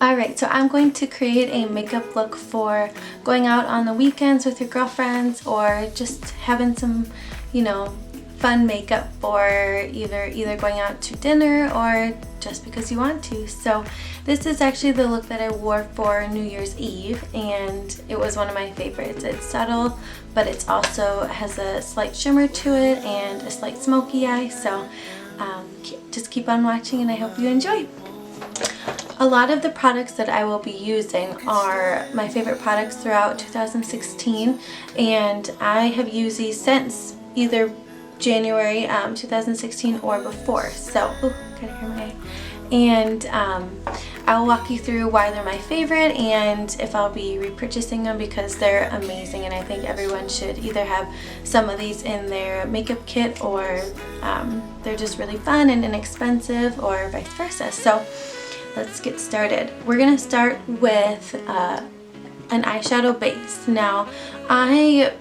Alright, so I'm going to create a makeup look for going out on the weekends with your girlfriends, or just having some, fun makeup for either going out to dinner or just because you want to. So this is actually the look that I wore for New Year's Eve, and it was one of my favorites. It's subtle, but it also has a slight shimmer to it and a slight smoky eye. So just keep on watching and I hope you enjoy. A lot of the products that I will be using are my favorite products throughout 2016, and I have used these since either January 2016 or before. So, gotta hear my eye. And I'll walk you through why they're my favorite and if I'll be repurchasing them, because they're amazing and I think everyone should either have some of these in their makeup kit, or they're just really fun and inexpensive, or vice versa. So let's get started. We're gonna start with an eyeshadow base. Now, I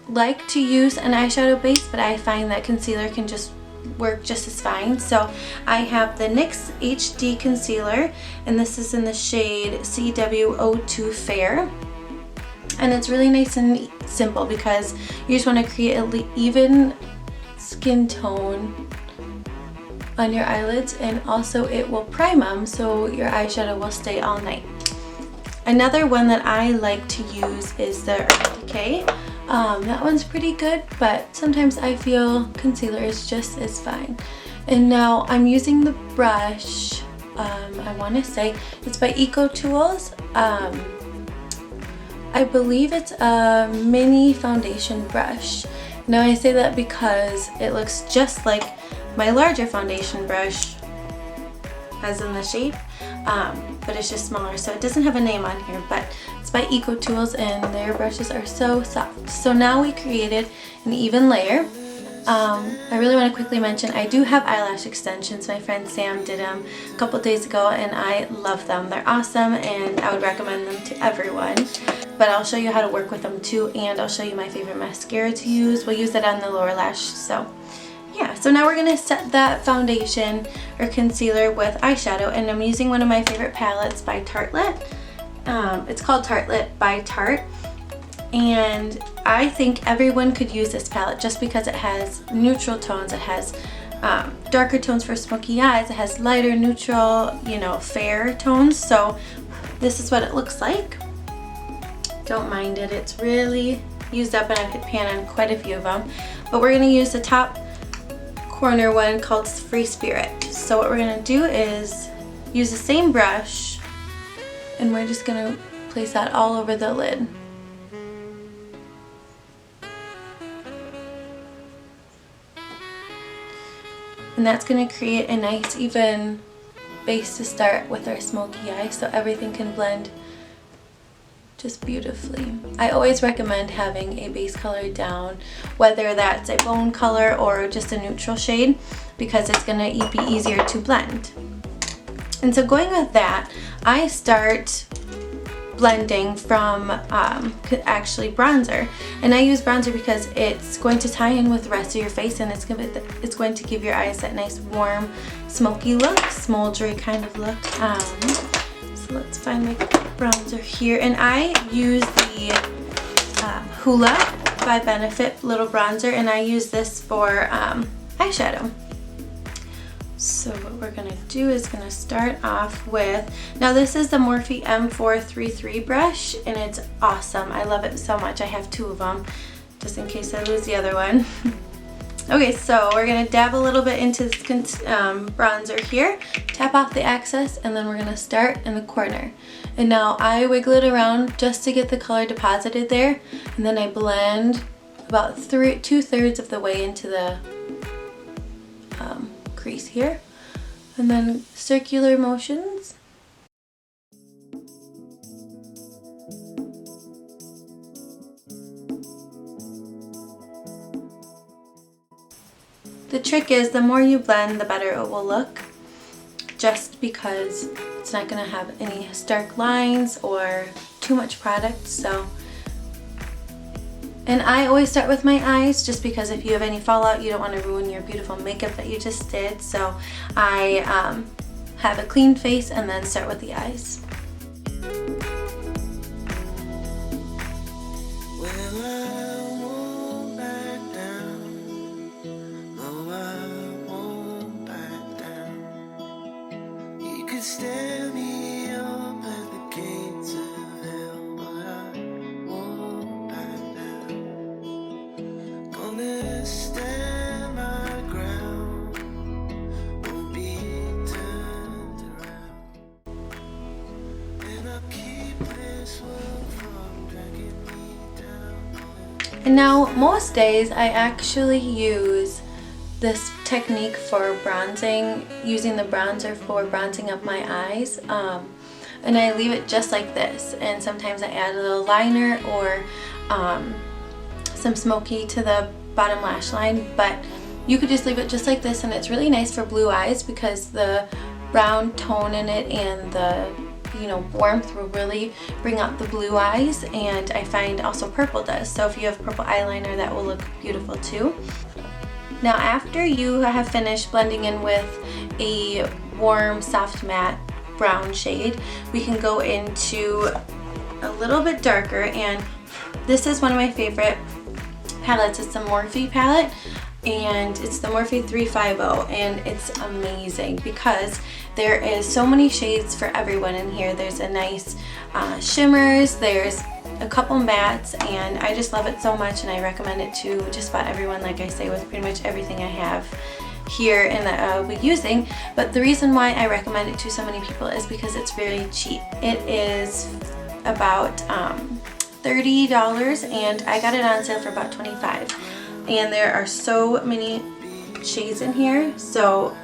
like to use an eyeshadow base, but I find that concealer can just work just as fine. So I have the NYX HD concealer, and this is in the shade CW02 Fair. And it's really nice and simple because you just want to create an even skin tone on your eyelids, and also it will prime them so your eyeshadow will stay all night. Another one that I like to use is the Urban Decay. That one's pretty good, but sometimes I feel concealer is just as fine. And now I'm using the brush, I want to say it's by Eco Tools. I believe it's a mini foundation brush. Now I say that because it looks just like my larger foundation brush, as in the shape, but it's just smaller, so it doesn't have a name on here, but it's by Eco Tools and their brushes are so soft. So now we created an even layer. I really want to quickly mention I do have eyelash extensions. My friend Sam did them a couple days ago and I love them. They're awesome and I would recommend them to everyone. But I'll show you how to work with them too, and I'll show you my favorite mascara to use. We'll use it on the lower lash. So yeah, so now we're going to set that foundation or concealer with eyeshadow, and I'm using one of my favorite palettes by Tartelette. It's called Tartelette by Tarte, and I think everyone could use this palette just because it has neutral tones. It has darker tones for smoky eyes. It has lighter, neutral, fair tones. So this is what it looks like. Don't mind it. It's really used up and I could pan on quite a few of them. But we're going to use the top corner one called Free Spirit. So what we're going to do is use the same brush and we're just going to place that all over the lid. And that's going to create a nice even base to start with our smoky eye, so everything can blend just beautifully. I always recommend having a base color down, whether that's a bone color or just a neutral shade, because it's going to be easier to blend. And so going with that, I start blending from actually bronzer, and I use bronzer because it's going to tie in with the rest of your face, and it's going to give your eyes that nice warm smoky look, smoldery kind of look. So let's find my bronzer here, and I use the Hoola by Benefit little bronzer, and I use this for eyeshadow. So what we're going to do is going to start off with, now this is the Morphe M433 brush, and it's awesome. I love it so much. I have two of them just in case I lose the other one. Okay, so we're going to dab a little bit into this bronzer here, tap off the excess, and then we're going to start in the corner. And now I wiggle it around just to get the color deposited there, and then I blend about 2/3 of the way into the crease here, and then circular motions. The trick is the more you blend, the better it will look, just because it's not going to have any stark lines or too much product. So, and I always start with my eyes, just because if you have any fallout, you don't want to ruin your beautiful makeup that you just did. So I have a clean face and then start with the eyes. And now most days I actually use this technique for bronzing, using the bronzer for bronzing up my eyes, and I leave it just like this, and sometimes I add a little liner or some smoky to the bottom lash line, but you could just leave it just like this, and it's really nice for blue eyes because the brown tone in it and the warmth will really bring out the blue eyes, and I find also purple does. So if you have purple eyeliner, that will look beautiful too. Now after you have finished blending in with a warm soft matte brown shade, we can go into a little bit darker, and this is one of my favorite palettes. It's the Morphe palette, and it's the Morphe 350, and it's amazing because there is so many shades for everyone in here. There's a nice shimmers, there's a couple mattes, and I just love it so much, and I recommend it to just about everyone, like I say, with pretty much everything I have here and that I'll be using. But the reason why I recommend it to so many people is because it's very cheap. It is about $30, and I got it on sale for about $25. And there are so many shades in here, so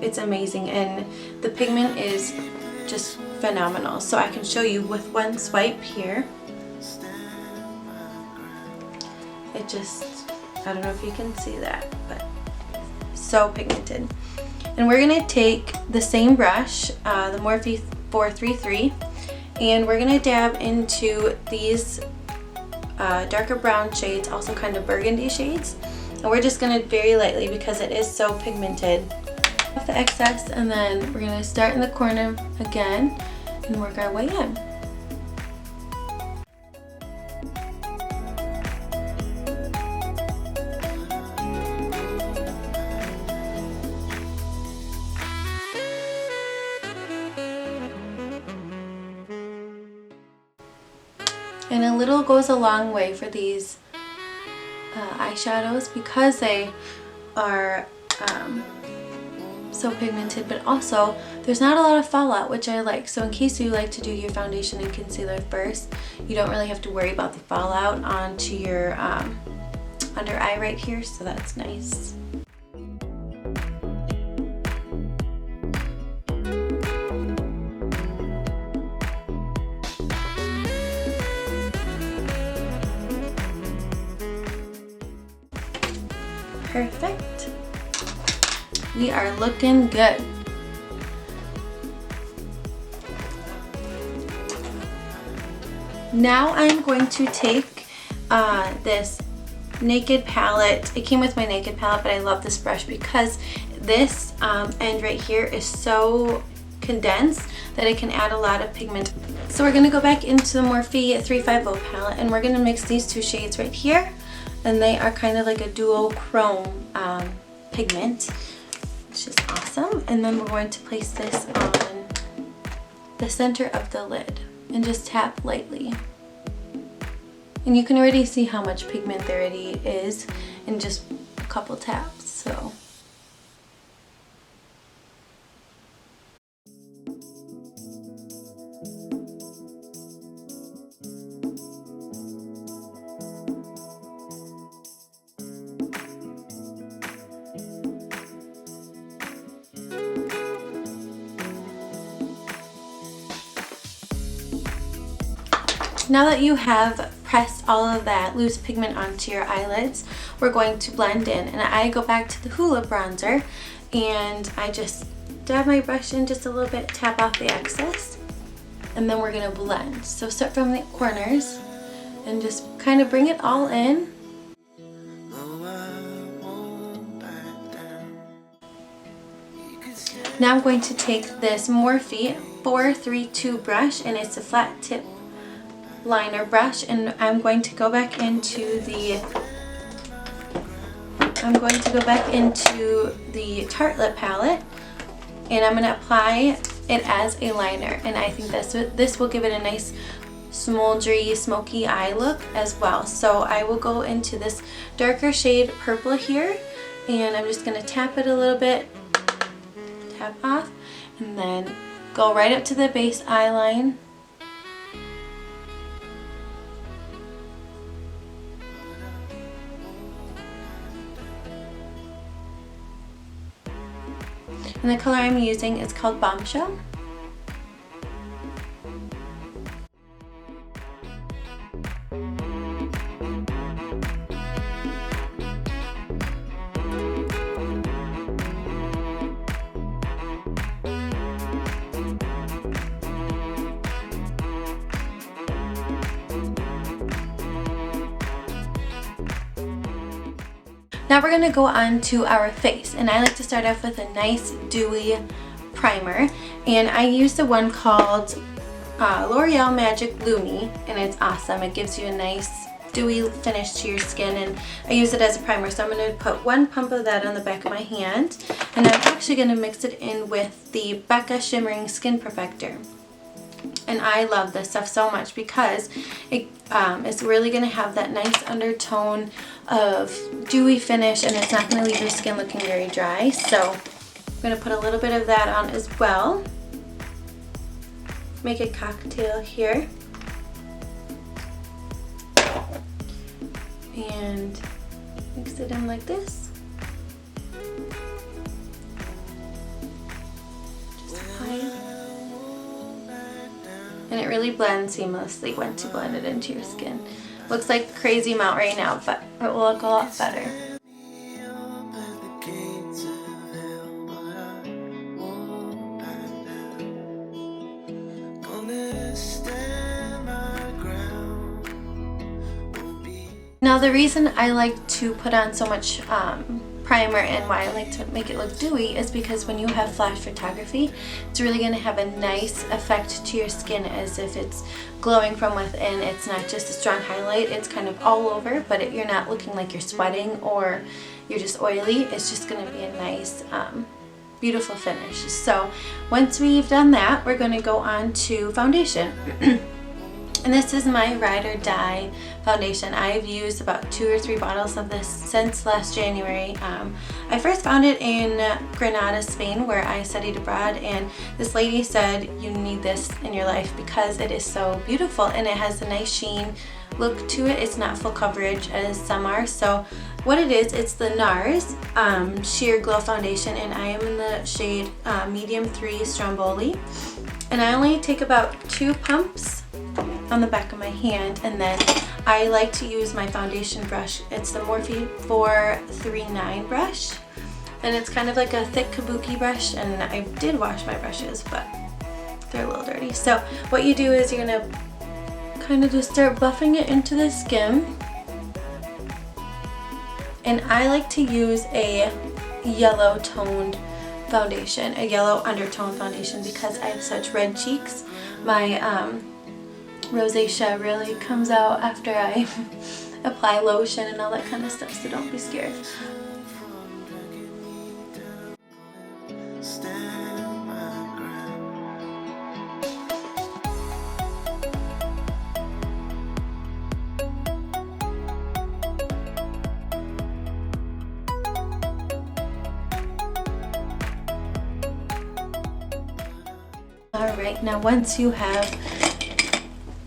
it's amazing, and the pigment is just phenomenal. So I can show you with one swipe here. It just, I don't know if you can see that, but so pigmented. And we're gonna take the same brush, the Morphe 433, and we're gonna dab into these darker brown shades, also kind of burgundy shades, and we're just gonna very lightly because it is so pigmented off the excess, and then we're gonna start in the corner again and work our way in. And a little goes a long way for these eyeshadows because they are so pigmented, but also there's not a lot of fallout, which I like. So in case you like to do your foundation and concealer first, you don't really have to worry about the fallout onto your under eye right here, so that's nice. Perfect. We are looking good. Now I'm going to take this Naked palette. It came with my Naked palette, but I love this brush because this end right here is so condensed that it can add a lot of pigment. So we're going to go back into the Morphe 350 palette, and we're going to mix these two shades right here. And they are kind of like a dual chrome pigment, which is awesome. And then we're going to place this on the center of the lid and just tap lightly. And you can already see how much pigment there already is in just a couple taps. So. Now that you have pressed all of that loose pigment onto your eyelids, we're going to blend in. And I go back to the Hoola bronzer and I just dab my brush in just a little bit, tap off the excess, and then we're going to blend. So start from the corners and just kind of bring it all in. Now I'm going to take this Morphe 432 brush, and it's a flat tip liner brush, and I'm going to go back into the Tarte Lip palette, and I'm going to apply it as a liner, and I think this will give it a nice smoldery, smoky eye look as well. So I will go into this darker shade purple here, and I'm just going to tap it a little bit, tap off, and then go right up to the base eye line. And the color I'm using is called Bombshell. Now we're going to go on to our face, and I like to start off with a nice dewy primer, and I use the one called L'Oreal Magic Lumi, and it's awesome. It gives you a nice dewy finish to your skin, and I use it as a primer. So I'm going to put one pump of that on the back of my hand, and I'm actually going to mix it in with the Becca Shimmering Skin Perfector. And I love this stuff so much because it's really going to have that nice undertone of dewy finish, and it's not going to leave your skin looking very dry. So I'm going to put a little bit of that on as well. Make a cocktail here. And mix it in like this. Just apply it. And it really blends seamlessly once you blend it into your skin. Looks like a crazy amount right now, but it will look a lot better. Now the reason I like to put on so much primer and why I like to make it look dewy is because when you have flash photography, it's really going to have a nice effect to your skin, as if it's glowing from within. It's not just a strong highlight, it's kind of all over, but you're not looking like you're sweating or you're just oily. It's just going to be a nice beautiful finish. So once we've done that, we're going to go on to foundation. And this is my Ride or Die foundation. I've used about 2 or 3 bottles of this since last January. I first found it in Granada, Spain, where I studied abroad, and this lady said you need this in your life because it is so beautiful and it has a nice sheen look to it. It's not full coverage as some are. So what it is, it's the NARS Sheer Glow Foundation, and I am in the shade Medium 3 Stromboli. And I only take about 2 pumps on the back of my hand, and then I like to use my foundation brush. It's the Morphe 439 brush, and it's kind of like a thick kabuki brush, and I did wash my brushes, but they're a little dirty. So what you do is you're gonna kind of just start buffing it into the skin, and I like to use a yellow toned foundation, a yellow undertone foundation, because I have such red cheeks. My rosacea really comes out after I apply lotion and all that kind of stuff, so don't be scared. Alright, now once you have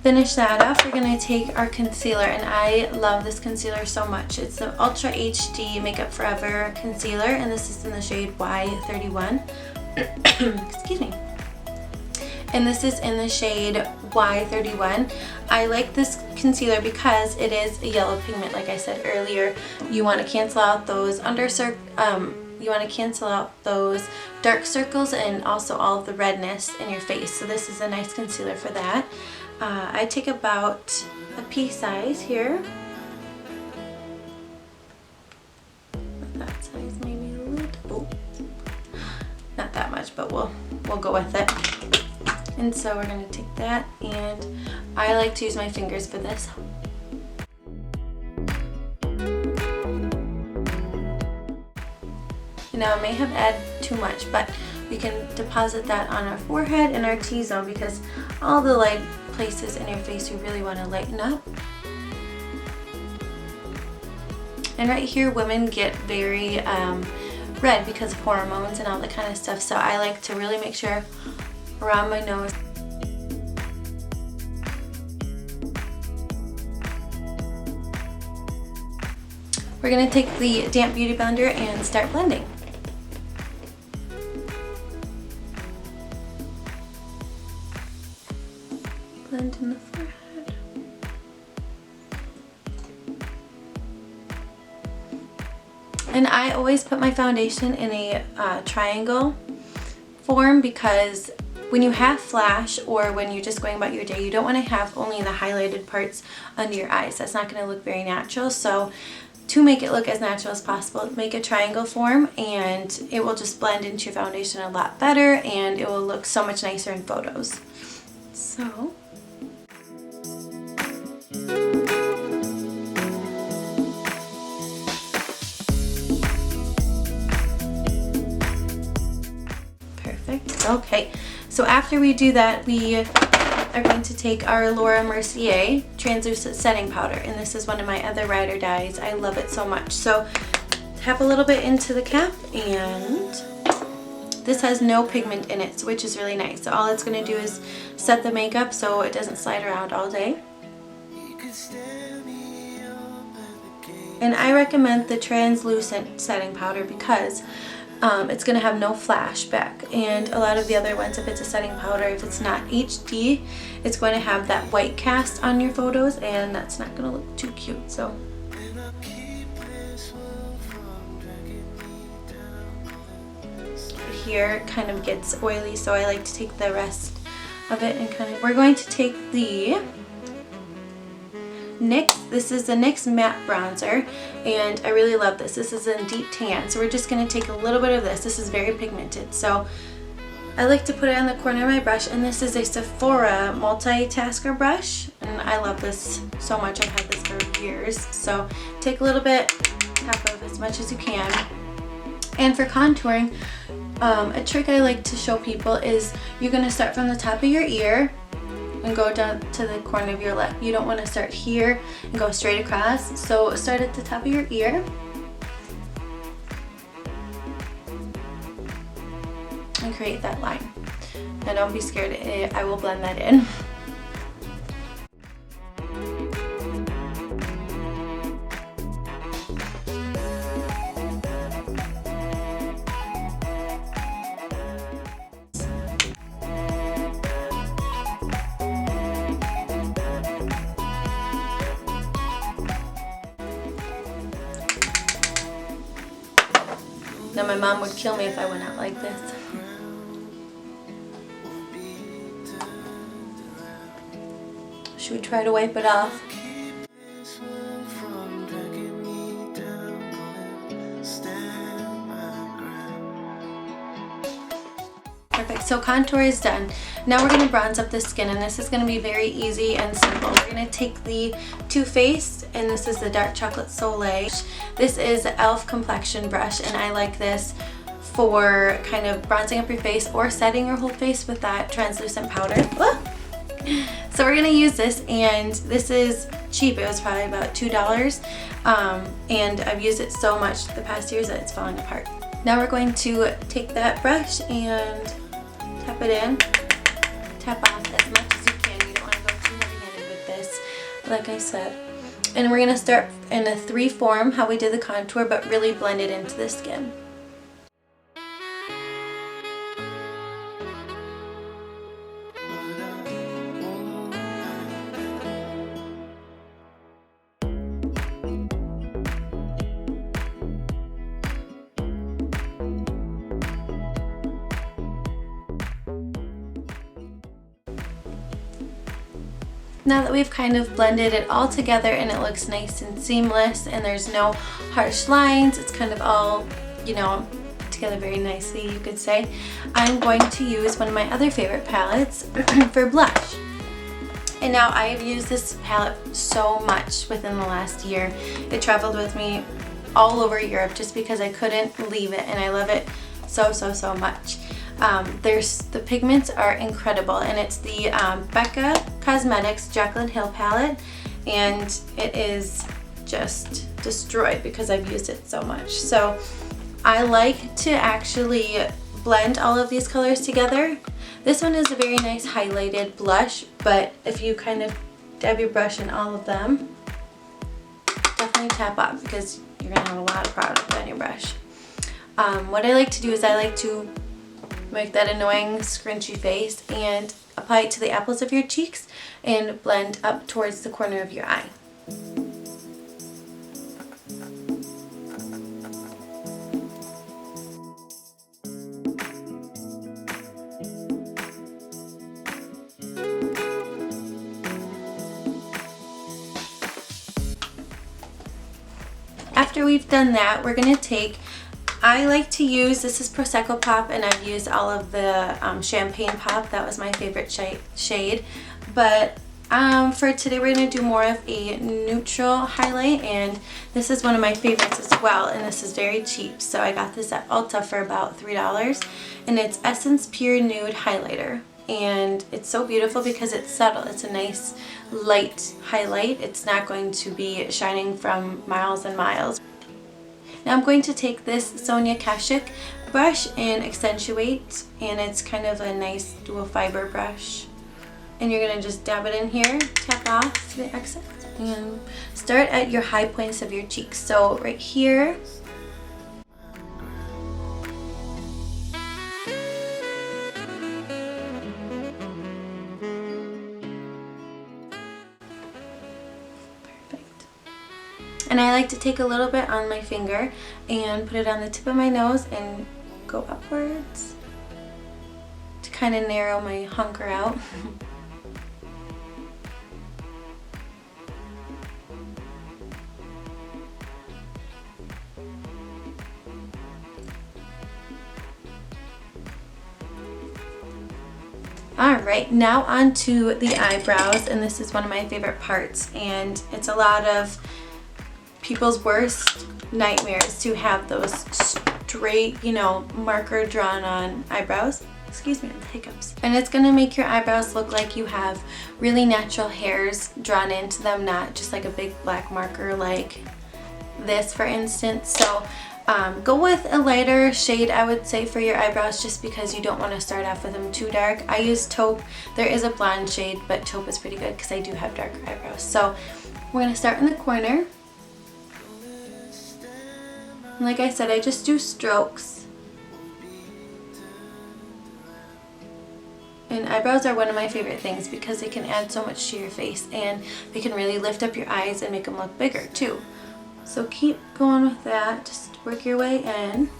finished that off, we're going to take our concealer, and I love this concealer so much. It's the Ultra HD Makeup Forever concealer, and this is in the shade Y31. Excuse me. And this is in the shade Y31. I like this concealer because it is a yellow pigment, like I said earlier. You want to cancel out those you want to cancel out those dark circles and also all of the redness in your face. So this is a nice concealer for that. I take about a pea size here. That size, maybe a little. Oh, not that much, but we'll go with it. And so we're going to take that, and I like to use my fingers for this. Now I may have added too much, but we can deposit that on our forehead and our T-zone, because all the light places in your face you really want to lighten up. And right here, women get very red because of hormones and all that kind of stuff, so I like to really make sure around my nose. We're going to take the damp beauty blender and start blending. Blend in the forehead. And I always put my foundation in a triangle form, because when you have flash or when you're just going about your day, you don't want to have only the highlighted parts under your eyes. That's not going to look very natural. So to make it look as natural as possible, make a triangle form, and it will just blend into your foundation a lot better, and it will look so much nicer in photos. So okay, so after we do that, we are going to take our Laura Mercier translucent setting powder, and this is one of my other ride or dies. I love it so much. So tap a little bit into the cap, and this has no pigment in it, which is really nice. So all it's going to do is set the makeup so it doesn't slide around all day. And I recommend the translucent setting powder because it's going to have no flashback, and a lot of the other ones, if it's a setting powder, if it's not HD, it's going to have that white cast on your photos, and that's not going to look too cute. So here kind of gets oily, so I like to take the rest of it and kind of, we're going to take the NYX, this is the NYX matte bronzer, and I really love this. This is in deep tan, so we're just going to take a little bit of this. This is very pigmented, so I like to put it on the corner of my brush, and this is a Sephora multitasker brush, and I love this so much. I've had this for years. So take a little bit, tap of as much as you can. And for contouring, a trick I like to show people is you're going to start from the top of your ear and go down to the corner of your lip. You don't want to start here and go straight across. So start at the top of your ear and create that line. Now don't be scared, I will blend that in. Now my mom would kill me if I went out like this. Should we try to wipe it off? Perfect, so contour is done. Now we're going to bronze up the skin, and this is going to be very easy and simple. We're going to take the Too Faced, and this is the Dark Chocolate Soleil. This is an e.l.f. complexion brush, and I like this for kind of bronzing up your face or setting your whole face with that translucent powder. So we're going to use this, and this is cheap. It was probably about $2, and I've used it so much the past years that it's falling apart. Now we're going to take that brush and tap it in, tap off as much as you can. You don't want to go too heavy-handed with this, like I said. And we're going to start in a 3 form, how we did the contour, but really blend it into the skin. Now that we've kind of blended it all together and it looks nice and seamless and there's no harsh lines, it's kind of all, you know, together very nicely, you could say, I'm going to use one of my other favorite palettes for blush. And now I've used this palette so much within the last year. It traveled with me all over Europe just because I couldn't leave it, and I love it so much. The pigments are incredible, and it's the Becca Cosmetics Jaclyn Hill palette, and it is just destroyed because I've used it so much. So I like to actually blend all of these colors together. This one is a very nice highlighted blush, but if you kind of dab your brush in all of them, definitely tap off because you're gonna have a lot of product on your brush. What I like to do is I like to make that annoying scrunchy face and apply it to the apples of your cheeks and blend up towards the corner of your eye. After we've done that, we're going to take, I like to use, this is Prosecco Pop, and I've used all of the Champagne Pop. That was my favorite shade. But for today, we're going to do more of a neutral highlight, and this is one of my favorites as well, and this is very cheap. So I got this at Ulta for about $3, and it's Essence Pure Nude Highlighter. And it's so beautiful because it's subtle. It's a nice light highlight. It's not going to be shining from miles and miles. Now I'm going to take this Sonia Kashuk brush and accentuate, and it's kind of a nice dual fiber brush. And you're going to just dab it in here, tap off the excess, and start at your high points of your cheeks. So right here, and I like to take a little bit on my finger and put it on the tip of my nose and go upwards to kind of narrow my hunker out. Alright, now on to the eyebrows, and this is one of my favorite parts, and it's a lot of people's worst nightmares to have those straight, marker drawn on eyebrows. Excuse me, the hiccups. And it's going to make your eyebrows look like you have really natural hairs drawn into them, not just like a big black marker like this, for instance. So go with a lighter shade, I would say, for your eyebrows, just because you don't want to start off with them too dark. I use taupe. There is a blonde shade, but taupe is pretty good because I do have darker eyebrows. So we're going to start in the corner. And like I said, I just do strokes. And eyebrows are one of my favorite things because they can add so much to your face, and they can really lift up your eyes and make them look bigger too. So keep going with that. Just work your way in.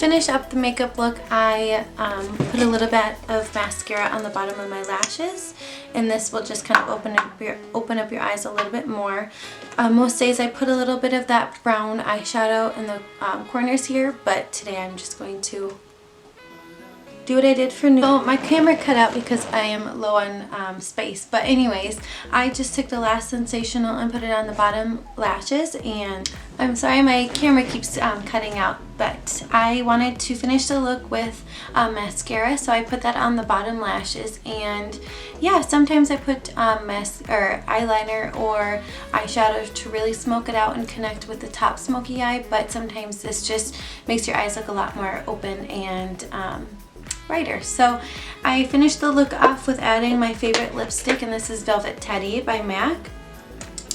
Finish up the makeup look, I put a little bit of mascara on the bottom of my lashes, and this will just kind of open up your eyes a little bit more. Most days I put a little bit of that brown eyeshadow in the corners here, but today I'm just going to do what I did for nude. So my camera cut out because I am low on space, but anyways, I just took the Lash Sensational and put it on the bottom lashes, and I'm sorry my camera keeps cutting out, but I wanted to finish the look with mascara, so I put that on the bottom lashes. And yeah, sometimes I put eyeliner or eyeshadow to really smoke it out and connect with the top smoky eye, but sometimes this just makes your eyes look a lot more open and brighter. So I finished the look off with adding my favorite lipstick, and this is Velvet Teddy by MAC,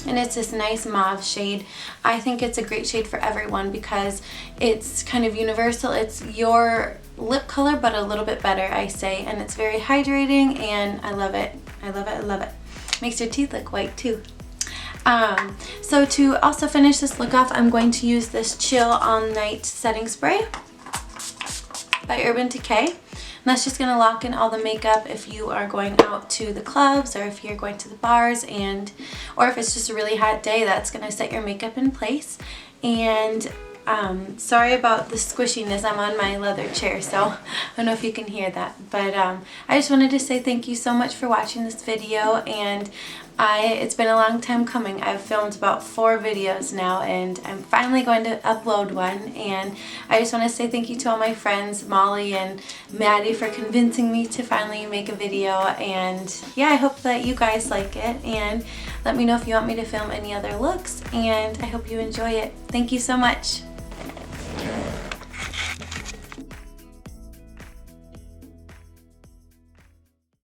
and it's this nice mauve shade. I think it's a great shade for everyone because it's kind of universal. It's your lip color but a little bit better, I say, and it's very hydrating, and I love it. I love it. I love it. Makes your teeth look white too. So to also finish this look off, I'm going to use this Chill All Night Setting Spray by Urban Decay. that's just going to lock in all the makeup if you are going out to the clubs or if you're going to the bars, and or if it's just a really hot day, that's going to set your makeup in place. And sorry about the squishiness. I'm on my leather chair, so I don't know if you can hear that. But I just wanted to say thank you so much for watching this video, and it's been a long time coming. I've filmed about 4 videos now, and I'm finally going to upload one. And I just want to say thank you to all my friends, Molly and Maddie, for convincing me to finally make a video. And yeah, I hope that you guys like it, and let me know if you want me to film any other looks, and I hope you enjoy it. Thank you so much.